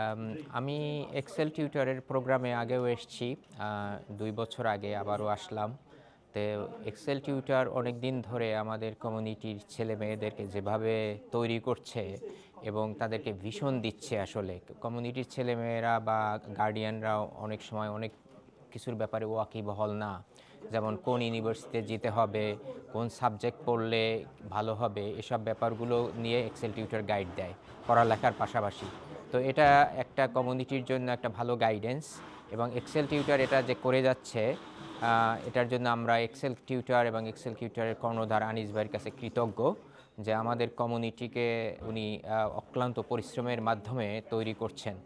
আম আমি এক্সেল টিউটরের প্রোগ্রামে আগেও এসেছি। ২ বছর আগে আবারও আসলাম। তো এক্সেল টিউটর অনেক দিন ধরে আমাদের কমিউনিটির ছেলেমেয়েদেরকে যেভাবে তৈরি করছে এবং তাদেরকে ভিশন দিচ্ছে আসলে। কমিউনিটির ছেলেমেয়েরা বা গার্ডিয়ানরাও অনেক সময় অনেক কিছুর ব্যাপারে ওয়াকিবহাল না। যেমন কোন ইউনিভার্সিটিতে যেতে হবে, কোন সাবজেক্ট পড়লে ভালো হবে, এসব ব্যাপারগুলো নিয়ে এক্সেল টিউটর গাইড দেয় পড়ালেখার পাশাপাশি। তো এটা একটা কমিউনিটির জন্য একটা ভালো গাইডেন্স এবং এক্সেল টিউটর এটা যে করে যাচ্ছে, এটার জন্য আমরা এক্সেল টিউটর এবং এক্সেল টিউটরের কর্ণধার আনিস ভাইয়ের কাছে কৃতজ্ঞ যে আমাদের কমিউনিটিকে উনি অক্লান্ত পরিশ্রমের মাধ্যমে তৈরি করছেন।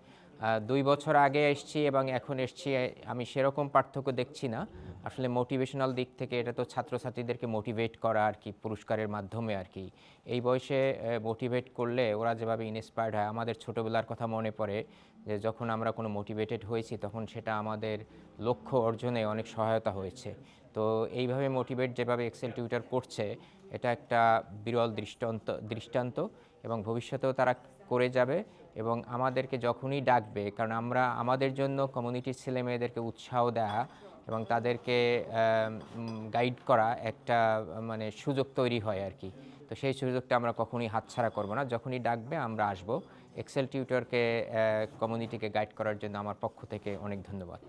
২ বছর আগে এসেছি এবং এখন এসেছি, আমি সেরকম পার্থক্য দেখছি না। আসলে মোটিভেশনাল দিক থেকে এটা তো ছাত্রছাত্রীদেরকে মোটিভেট করা আর কি, পুরস্কারের মাধ্যমে আর কি। এই বয়সে মোটিভেট করলে ওরা যেভাবে ইন্সপায়ার্ড হয়, আমাদের ছোটোবেলার কথা মনে পড়ে যে যখন আমরা কোনো মোটিভেটেড হয়েছি তখন সেটা আমাদের লক্ষ্য অর্জনে অনেক সহায়তা হয়েছে। তো এইভাবে মোটিভেট যেভাবে এক্সেল টিউটর করছে, এটা একটা বিরল দৃষ্টান্ত এবং ভবিষ্যতেও তারা করে যাবে এবং আমাদেরকে যখনই ডাকবে, কারণ আমরা আমাদের জন্য কমিউনিটির ছেলে মেয়েদেরকে উৎসাহ দেওয়া এবং তাদেরকে গাইড করা একটা মানে সুযোগ তৈরি হয় আর কি। তো সেই সুযোগটা আমরা কখনোই হাতছাড়া করব না। যখনই ডাকবে আমরা আসব। এক্সেল টিউটরকে কমিউনিটিকে গাইড করার জন্য আমার পক্ষ থেকে অনেক ধন্যবাদ।